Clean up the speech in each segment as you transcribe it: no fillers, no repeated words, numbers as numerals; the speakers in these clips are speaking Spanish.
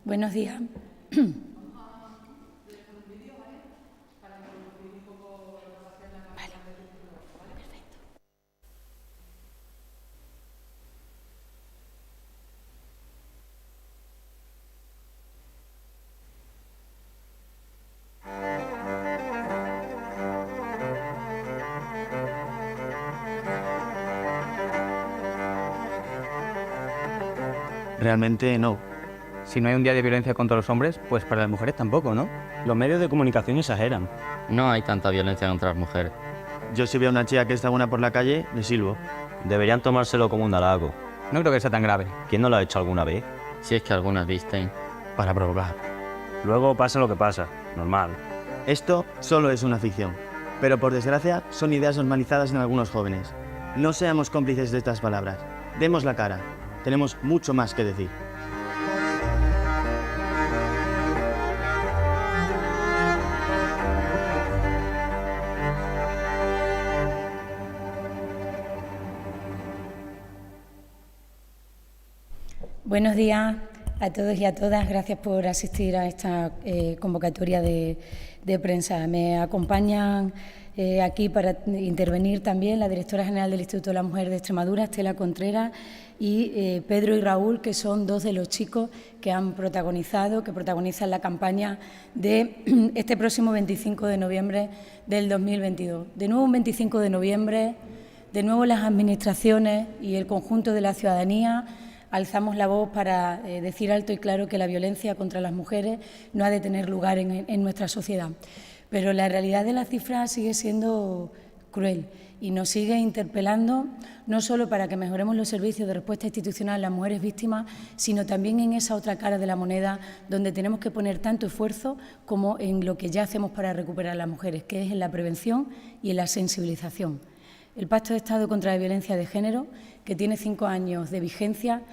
Buenos días. Realmente no. Si no hay un día de violencia contra los hombres, pues para las mujeres tampoco, ¿no? Los medios de comunicación exageran. No hay tanta violencia contra las mujeres. Yo si veo a una chica que está buena por la calle, le silbo. Deberían tomárselo como un halago. No creo que sea tan grave. ¿Quién no lo ha hecho alguna vez? Si es que algunas visten. Para provocar. Luego pasa lo que pasa. Normal. Esto solo es una ficción. Pero por desgracia, son ideas normalizadas en algunos jóvenes. No seamos cómplices de estas palabras. Demos la cara. Tenemos mucho más que decir. Buenos días a todos y a todas. Gracias por asistir a esta convocatoria de prensa. Me acompañan aquí para intervenir también la directora general del Instituto de la Mujer de Extremadura, Estela Contreras, y Pedro y Raúl, que son dos de los chicos que protagonizan la campaña de este próximo 25 de noviembre del 2022. De nuevo un 25 de noviembre, de nuevo las administraciones y el conjunto de la ciudadanía alzamos la voz para decir alto y claro que la violencia contra las mujeres no ha de tener lugar en nuestra sociedad. Pero la realidad de las cifras sigue siendo cruel y nos sigue interpelando no solo para que mejoremos los servicios de respuesta institucional a las mujeres víctimas, sino también en esa otra cara de la moneda donde tenemos que poner tanto esfuerzo como en lo que ya hacemos para recuperar a las mujeres, que es en la prevención y en la sensibilización. El Pacto de Estado contra la Violencia de Género, que tiene 5 años de vigencia,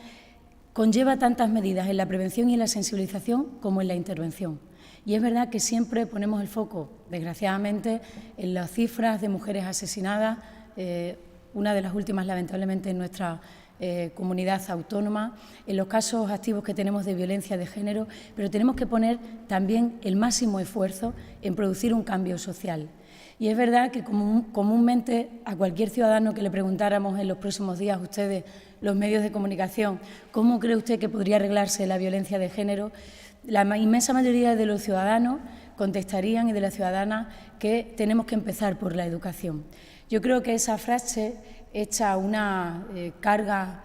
conlleva tantas medidas en la prevención y en la sensibilización como en la intervención. Y es verdad que siempre ponemos el foco, desgraciadamente, en las cifras de mujeres asesinadas, una de las últimas, lamentablemente, en nuestra comunidad autónoma, en los casos activos que tenemos de violencia de género, pero tenemos que poner también el máximo esfuerzo en producir un cambio social. Y es verdad que comúnmente a cualquier ciudadano que le preguntáramos en los próximos días, ustedes, los medios de comunicación, ¿cómo cree usted que podría arreglarse la violencia de género?, la inmensa mayoría de los ciudadanos contestarían y de las ciudadanas que tenemos que empezar por la educación. Yo creo que esa frase echa una carga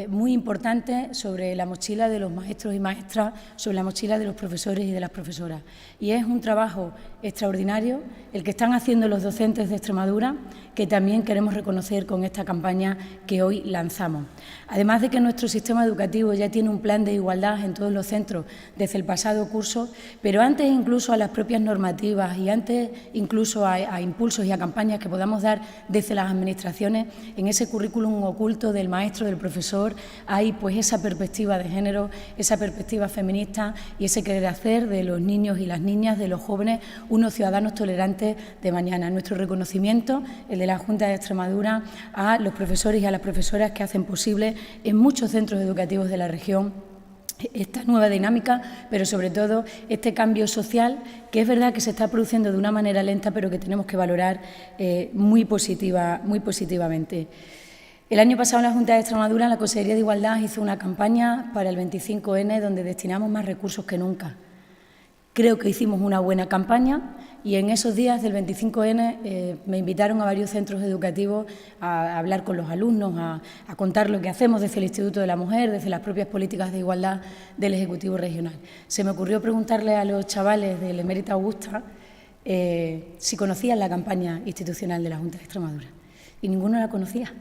muy importante sobre la mochila de los maestros y maestras, sobre la mochila de los profesores y de las profesoras. Y es un trabajo extraordinario el que están haciendo los docentes de Extremadura, que también queremos reconocer con esta campaña que hoy lanzamos. Además de que nuestro sistema educativo ya tiene un plan de igualdad en todos los centros desde el pasado curso, pero antes incluso a las propias normativas y antes incluso a impulsos y a campañas que podamos dar desde las administraciones, en ese currículum oculto del maestro, del profesor, hay pues esa perspectiva de género, esa perspectiva feminista y ese querer hacer de los niños y las niñas, de los jóvenes, unos ciudadanos tolerantes de mañana. Nuestro reconocimiento, el de la Junta de Extremadura, a los profesores y a las profesoras que hacen posible en muchos centros educativos de la región esta nueva dinámica, pero sobre todo este cambio social, que es verdad que se está produciendo de una manera lenta, pero que tenemos que valorar muy positivamente. El año pasado en la Junta de Extremadura, la Consejería de Igualdad hizo una campaña para el 25N donde destinamos más recursos que nunca. Creo que hicimos una buena campaña y en esos días del 25N me invitaron a varios centros educativos a hablar con los alumnos, a contar lo que hacemos desde el Instituto de la Mujer, desde las propias políticas de igualdad del Ejecutivo Regional. Se me ocurrió preguntarle a los chavales del Emérita Augusta si conocían la campaña institucional de la Junta de Extremadura y ninguno la conocía.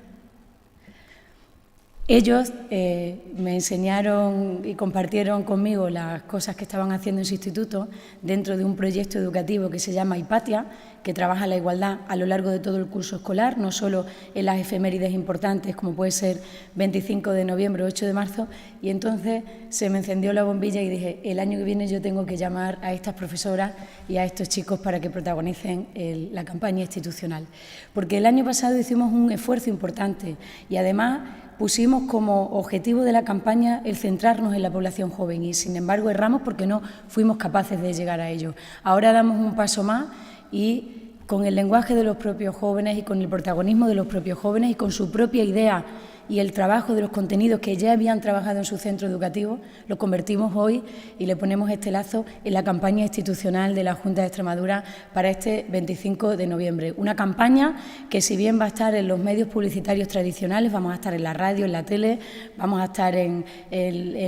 Ellos me enseñaron y compartieron conmigo las cosas que estaban haciendo en su instituto dentro de un proyecto educativo que se llama Hipatia, que trabaja la igualdad a lo largo de todo el curso escolar, no solo en las efemérides importantes como puede ser 25 de noviembre o 8 de marzo, y entonces se me encendió la bombilla y dije, el año que viene yo tengo que llamar a estas profesoras y a estos chicos para que protagonicen la campaña institucional. Porque el año pasado hicimos un esfuerzo importante y además pusimos como objetivo de la campaña el centrarnos en la población joven y, sin embargo, erramos porque no fuimos capaces de llegar a ello. Ahora damos un paso más y con el lenguaje de los propios jóvenes y con el protagonismo de los propios jóvenes y con su propia idea y el trabajo de los contenidos que ya habían trabajado en su centro educativo, lo convertimos hoy y le ponemos este lazo en la campaña institucional de la Junta de Extremadura para este 25 de noviembre. Una campaña que, si bien va a estar en los medios publicitarios tradicionales, vamos a estar en la radio, en la tele, vamos a estar en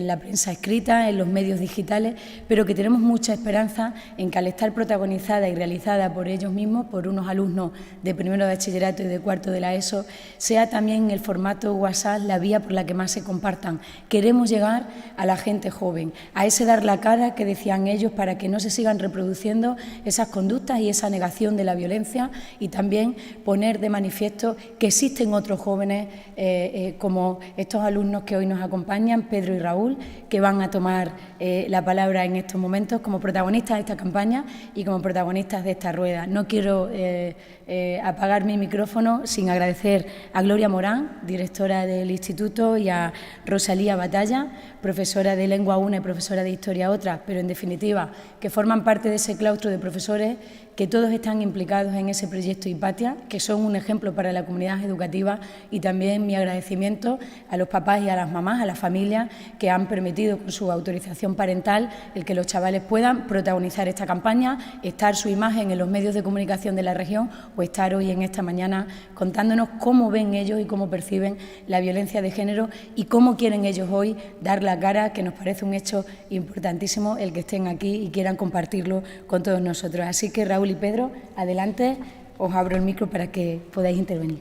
la prensa escrita, en los medios digitales, pero que tenemos mucha esperanza en que, al estar protagonizada y realizada por ellos mismos, por unos alumnos de primero de bachillerato y de cuarto de la ESO, sea también en el formato WhatsApp la vía por la que más se compartan. Queremos llegar a la gente joven, a ese dar la cara que decían ellos, para que no se sigan reproduciendo esas conductas y esa negación de la violencia, y también poner de manifiesto que existen otros jóvenes como estos alumnos que hoy nos acompañan, Pedro y Raúl, que van a tomar la palabra en estos momentos como protagonistas de esta campaña y como protagonistas de esta rueda. No quiero apagar mi micrófono sin agradecer a Gloria Morán, directora del Instituto, y a Rosalía Batalla, profesora de Lengua una y profesora de Historia otra, pero en definitiva que forman parte de ese claustro de profesores que todos están implicados en ese proyecto Hipatia, que son un ejemplo para la comunidad educativa, y también mi agradecimiento a los papás y a las mamás, a las familias que han permitido con su autorización parental el que los chavales puedan protagonizar esta campaña, estar su imagen en los medios de comunicación de la región o estar hoy en esta mañana contándonos cómo ven ellos y cómo perciben la violencia de género y cómo quieren ellos hoy dar la cara, que nos parece un hecho importantísimo el que estén aquí y quieran compartirlo con todos nosotros. Así que, Raúl y Pedro, adelante, os abro el micro para que podáis intervenir.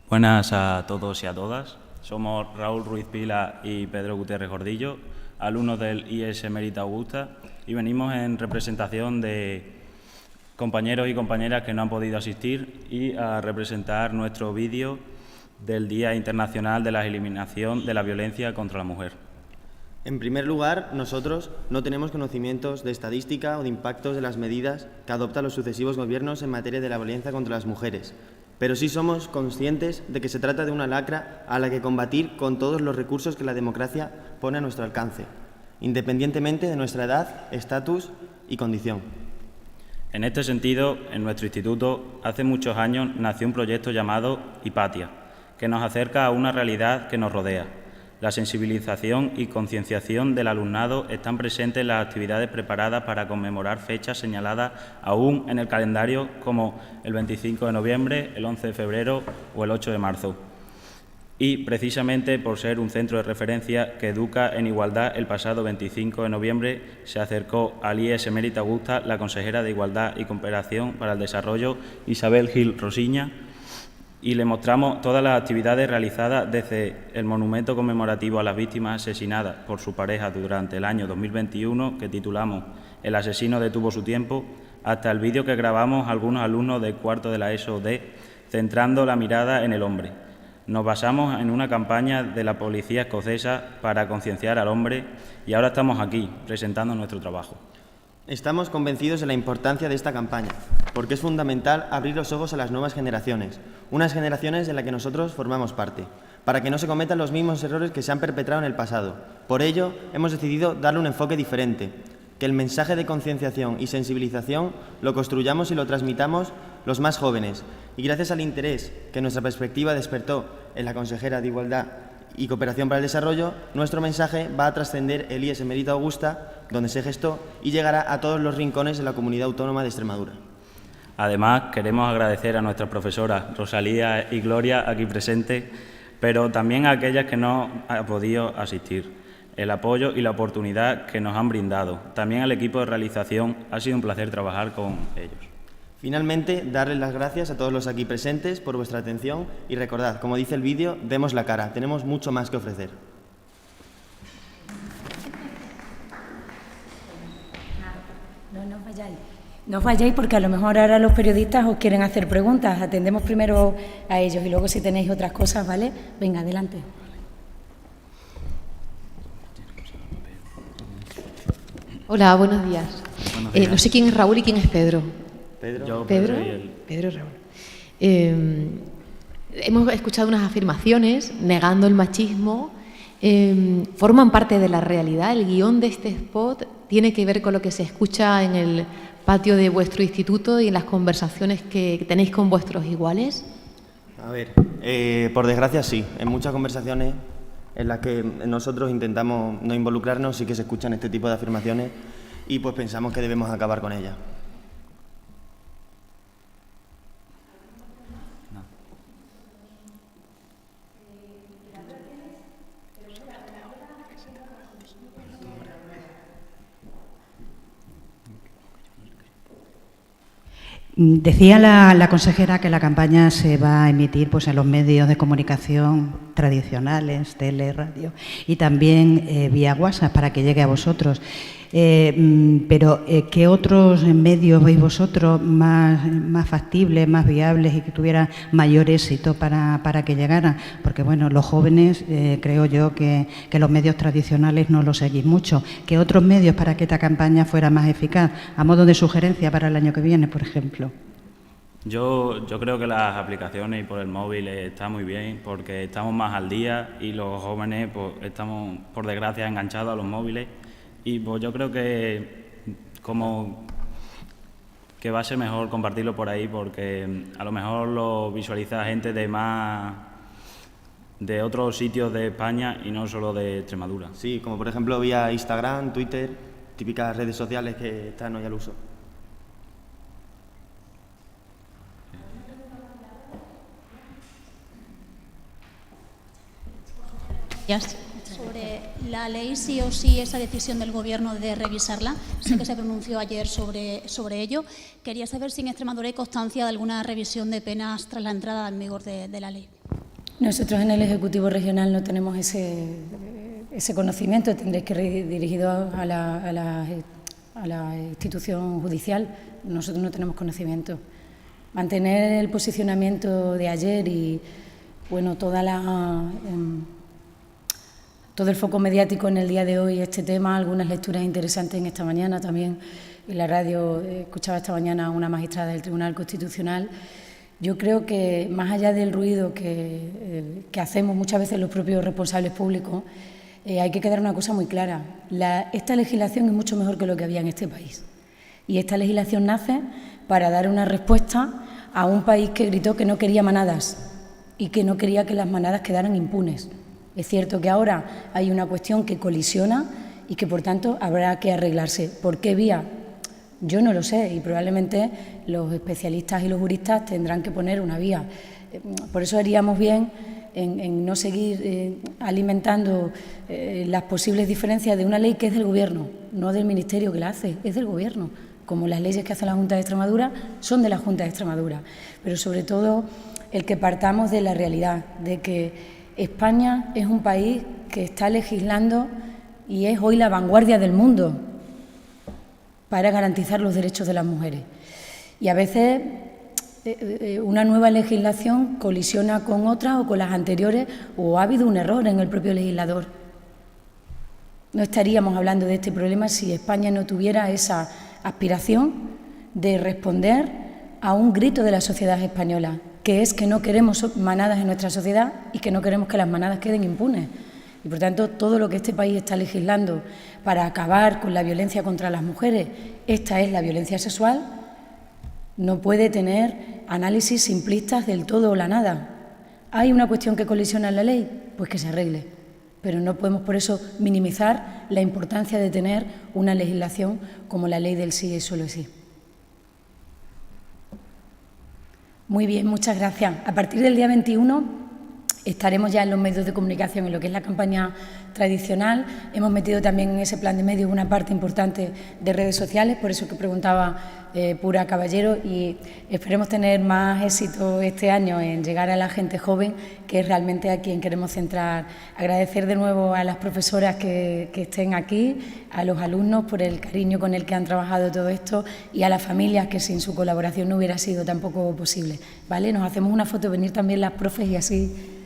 Buenas a todos y a todas. Somos Raúl Ruiz Pila y Pedro Gutiérrez Gordillo, alumnos del IES Emérita Augusta, y venimos en representación de compañeros y compañeras que no han podido asistir y a representar nuestro vídeo del Día Internacional de la Eliminación de la Violencia contra la Mujer. En primer lugar, nosotros no tenemos conocimientos de estadística o de impactos de las medidas que adoptan los sucesivos gobiernos en materia de la violencia contra las mujeres, pero sí somos conscientes de que se trata de una lacra a la que combatir con todos los recursos que la democracia pone a nuestro alcance, independientemente de nuestra edad, estatus y condición. En este sentido, en nuestro instituto, hace muchos años nació un proyecto llamado Hipatia, que nos acerca a una realidad que nos rodea. La sensibilización y concienciación del alumnado están presentes en las actividades preparadas para conmemorar fechas señaladas aún en el calendario, como el 25 de noviembre, el 11 de febrero o el 8 de marzo. Y, precisamente por ser un centro de referencia que educa en igualdad, el pasado 25 de noviembre se acercó al IES Emérita Augusta la consejera de Igualdad y Cooperación para el Desarrollo, Isabel Gil Rosiña, y le mostramos todas las actividades realizadas desde el monumento conmemorativo a las víctimas asesinadas por su pareja durante el año 2021, que titulamos El asesino detuvo su tiempo, hasta el vídeo que grabamos algunos alumnos de cuarto de la ESO-D, centrando la mirada en el hombre. Nos basamos en una campaña de la policía escocesa para concienciar al hombre y ahora estamos aquí presentando nuestro trabajo. Estamos convencidos de la importancia de esta campaña, porque es fundamental abrir los ojos a las nuevas generaciones, unas generaciones de las que nosotros formamos parte, para que no se cometan los mismos errores que se han perpetrado en el pasado. Por ello, hemos decidido darle un enfoque diferente, que el mensaje de concienciación y sensibilización lo construyamos y lo transmitamos los más jóvenes, y gracias al interés que nuestra perspectiva despertó en la consejera de Igualdad y Cooperación para el Desarrollo, nuestro mensaje va a trascender el IES Emérita Augusta, donde se gestó, y llegará a todos los rincones de la Comunidad Autónoma de Extremadura. Además, queremos agradecer a nuestras profesoras Rosalía y Gloria, aquí presentes, pero también a aquellas que no han podido asistir, el apoyo y la oportunidad que nos han brindado. También al equipo de realización, ha sido un placer trabajar con ellos. Finalmente, darles las gracias a todos los aquí presentes por vuestra atención y recordad, como dice el vídeo, demos la cara, tenemos mucho más que ofrecer. No os vayáis porque a lo mejor ahora los periodistas os quieren hacer preguntas. Atendemos primero a ellos y luego, si tenéis otras cosas, ¿vale? Venga, adelante. Hola, buenos días. No sé quién es Raúl y quién es Pedro. Pedro. Pedro y él. Pedro y Raúl. Hemos escuchado unas afirmaciones negando el machismo. ¿Forman parte de la realidad? ¿El guión de este spot tiene que ver con lo que se escucha en el patio de vuestro instituto y en las conversaciones que tenéis con vuestros iguales? A ver, por desgracia sí. En muchas conversaciones en las que nosotros intentamos no involucrarnos sí que se escuchan este tipo de afirmaciones y pues pensamos que debemos acabar con ellas. Decía la consejera que la campaña se va a emitir pues, en los medios de comunicación tradicionales, tele, radio, y también vía WhatsApp para que llegue a vosotros. Pero, ¿qué otros medios veis vosotros más factibles, más viables y que tuvieran mayor éxito para que llegaran? Porque, bueno, los jóvenes, creo yo que los medios tradicionales no los seguís mucho. ¿Qué otros medios para que esta campaña fuera más eficaz? A modo de sugerencia para el año que viene, por ejemplo. Yo creo que las aplicaciones y por el móvil está muy bien porque estamos más al día y los jóvenes pues, estamos, por desgracia, enganchados a los móviles y pues yo creo que va a ser mejor compartirlo por ahí porque a lo mejor lo visualiza gente de otros sitios de España y no solo de Extremadura. Sí, como por ejemplo vía Instagram, Twitter, típicas redes sociales que están hoy al uso. Sobre la ley, sí o sí, esa decisión del Gobierno de revisarla. Sé que se pronunció ayer sobre ello. Quería saber si en Extremadura hay constancia de alguna revisión de penas tras la entrada en vigor de la ley. Nosotros en el Ejecutivo Regional no tenemos ese conocimiento. Tendréis que dirigido a la institución judicial. Nosotros no tenemos conocimiento. Mantener el posicionamiento de ayer y, bueno, todo el foco mediático en el día de hoy, este tema, algunas lecturas interesantes en esta mañana también. En la radio escuchaba esta mañana a una magistrada del Tribunal Constitucional. Yo creo que más allá del ruido que hacemos muchas veces los propios responsables públicos, hay que quedar una cosa muy clara. Esta legislación es mucho mejor que lo que había en este país. Y esta legislación nace para dar una respuesta a un país que gritó que no quería manadas y que no quería que las manadas quedaran impunes. Es cierto que ahora hay una cuestión que colisiona y que, por tanto, habrá que arreglarse. ¿Por qué vía? Yo no lo sé y probablemente los especialistas y los juristas tendrán que poner una vía. Por eso haríamos bien en no seguir alimentando las posibles diferencias de una ley que es del Gobierno, no del Ministerio que la hace, es del Gobierno. Como las leyes que hace la Junta de Extremadura son de la Junta de Extremadura. Pero sobre todo el que partamos de la realidad, de que España es un país que está legislando y es hoy la vanguardia del mundo para garantizar los derechos de las mujeres. Y a veces una nueva legislación colisiona con otras o con las anteriores o ha habido un error en el propio legislador. No estaríamos hablando de este problema si España no tuviera esa aspiración de responder a un grito de la sociedad española, que es que no queremos manadas en nuestra sociedad y que no queremos que las manadas queden impunes. Y, por tanto, todo lo que este país está legislando para acabar con la violencia contra las mujeres, esta es la violencia sexual, no puede tener análisis simplistas del todo o la nada. ¿Hay una cuestión que colisiona en la ley? Pues que se arregle. Pero no podemos por eso minimizar la importancia de tener una legislación como la ley del sí y solo sí. Muy bien, muchas gracias. A partir del día 21 estaremos ya en los medios de comunicación, en lo que es la campaña tradicional. Hemos metido también en ese plan de medios una parte importante de redes sociales, por eso que preguntaba Pura Caballero, y esperemos tener más éxito este año en llegar a la gente joven, que es realmente a quien queremos centrar. Agradecer de nuevo a las profesoras que estén aquí, a los alumnos por el cariño con el que han trabajado todo esto y a las familias que sin su colaboración no hubiera sido tampoco posible. ¿Vale? Nos hacemos una foto, venir también las profes y así.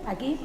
aquí.